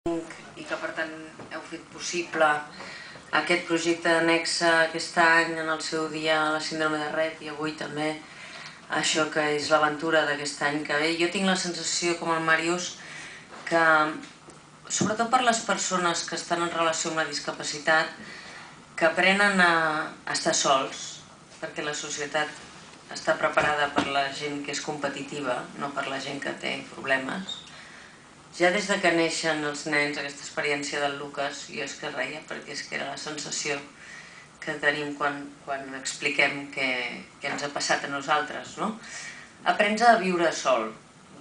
i que per tant heu fet possible aquest projecte d'annexa aquest any en el seu dia a la síndrome de Rett i avui també això que és l'aventura d'aquest any que ve. Jo tinc la sensació, com el Màrius, que sobretot per les persones que estan en relació amb la discapacitat, que aprenen a estar sols, perquè la societat està preparada per la gent que és competitiva, no per la gent que té problemes. Ja des de que neixen els nens, aquesta experiència del Lucas, jo és que reia perquè és que era la sensació que tenim quan expliquem què ens ha passat a nosaltres, no? Aprens a viure sol,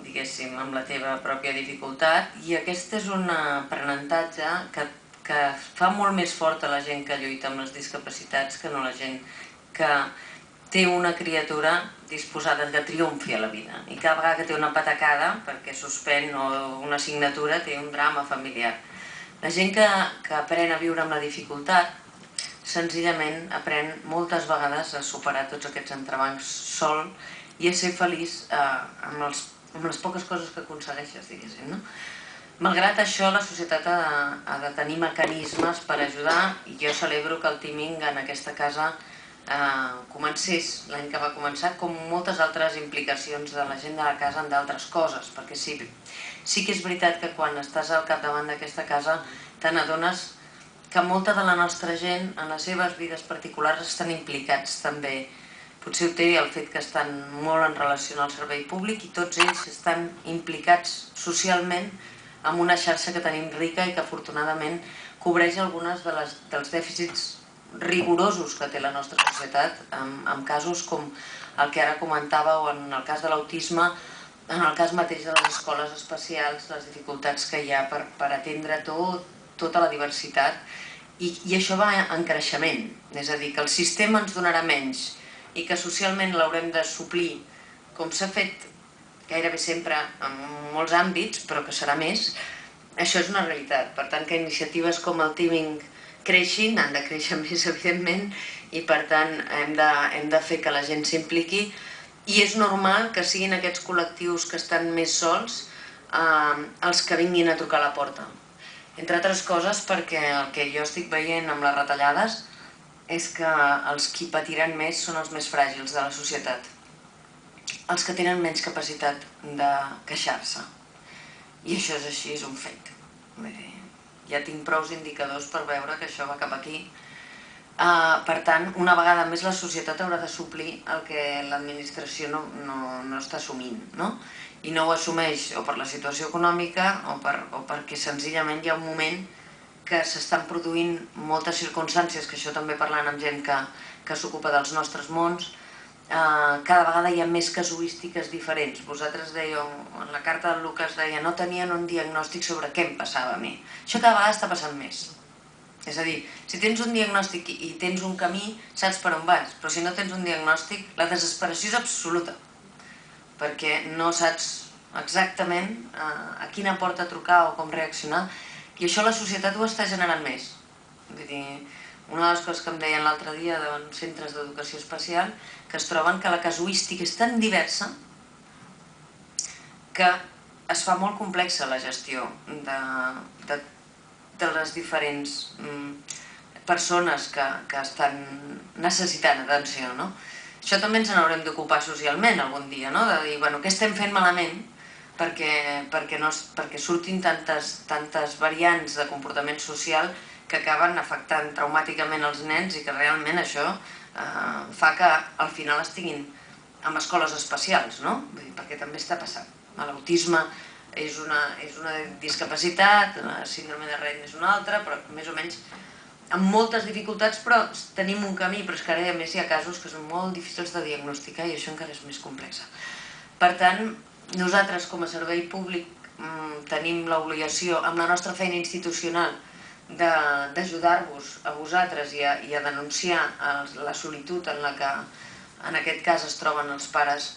diguéssim, amb la teva pròpia dificultat, i aquest és un aprenentatge que fa molt més fort a la gent que lluita amb les discapacitats que no la gent que té una criatura disposada que triomfi a la vida. I cada vegada que té una patacada, perquè suspèn o una assignatura, té un drama familiar. La gent que aprèn a viure amb la dificultat, senzillament aprèn moltes vegades a superar tots aquests entrebancs sol i a ser feliç amb les poques coses que aconsegueixes, diguéssim, no? Malgrat això, la societat ha de tenir mecanismes per ajudar, i jo celebro que el teaming en aquesta casa comencés l'any que va començar, com moltes altres implicacions de la gent de la casa en d'altres coses, perquè sí que és veritat que quan estàs al capdavant d'aquesta casa te n'adones que molta de la nostra gent en les seves vides particulars estan implicats també. Potser ho té el fet que estan molt en relació amb el servei públic i tots ells estan implicats socialment amb una xarxa que tenim rica i que afortunadament cobreix algunes dels dèficits rigorosos que té la nostra societat, en casos com el que ara comentava o en el cas de l'autisme, en el cas mateix de les escoles especials, les dificultats que hi ha per atendre tota la diversitat, i això va en creixement, és a dir, que el sistema ens donarà menys i que socialment l'haurem de suplir, com s'ha fet gairebé sempre en molts àmbits, però que serà més, això és una realitat. Per tant, que iniciatives com el teaming creixin, han de créixer més, evidentment, i per tant hem de fer que la gent s'impliqui, i és normal que siguin aquests col·lectius que estan més sols els que vinguin a trucar a la porta. Entre altres coses perquè el que jo estic veient amb les retallades és que els qui patiran més són els més fràgils de la societat, els que tenen menys capacitat de queixar-se. I això és així, és un fet. Ja tinc prous indicadors per veure que això va cap aquí. Per tant, una vegada més la societat haurà de suplir el que l'administració no està assumint, no? I no ho assumeix o per la situació econòmica o perquè senzillament hi ha un moment que s'estan produint moltes circumstàncies, que això també parlant amb gent que s'ocupa dels nostres mons, cada vegada hi ha més casuístiques diferents. Vosaltres dèieu, en la carta del Lucas deia, no tenien un diagnòstic sobre què em passava a mi. Això cada vegada està passant més. És a dir, si tens un diagnòstic i tens un camí, saps per on vas, però si no tens un diagnòstic, la desesperació és absoluta, perquè no saps exactament a quina porta trucar o com reaccionar, i això la societat ho està generant més. Vull dir, una de les coses que em deien l'altre dia en centres d'educació especial, que es troben que la casuística és tan diversa que es fa molt complexa la gestió de les diferents persones que estan necessitant atenció, no? Això també ens n'haurem d'ocupar socialment algun dia, no? De dir, bueno, què estem fent malament perquè surtin tantes variants de comportament social que acaben afectant traumàticament els nens i que realment això fa que al final estiguin en escoles especials, no? Perquè també està passant. L'autisme és una discapacitat, la síndrome de Rett és una altra, però més o menys amb moltes dificultats, però tenim un camí, però és que ara a més hi ha casos que són molt difícils de diagnosticar i això encara és més complex. Per tant, nosaltres com a servei públic tenim l'obligació, amb la nostra feina institucional, d'ajudar-vos a vosaltres i a denunciar la solitud en la que en aquest cas es troben els pares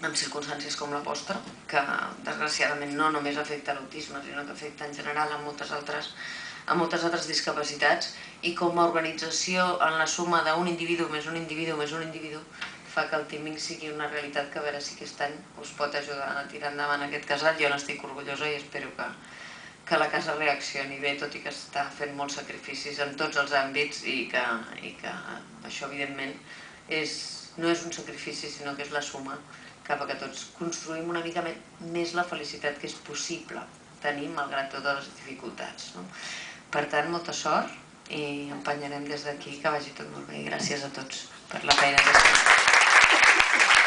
en circumstàncies com la vostra, que desgraciadament no només afecta l'autisme, sinó que afecta en general a moltes altres discapacitats, i com a organització en la suma d'un individu més un individu més un individu fa que el teaming sigui una realitat que a veure si aquest any us pot ajudar a tirar endavant aquest casal. Jo n'estic orgullosa i espero que que la casa reaccioni bé, tot i que està fent molts sacrificis en tots els àmbits i que això, evidentment, no és un sacrifici, sinó que és la suma cap a que tots construïm una mica més la felicitat que és possible tenir malgrat totes les dificultats. Per tant, molta sort i empenyarem des d'aquí que vagi tot molt bé. Gràcies a tots per la feina que feu.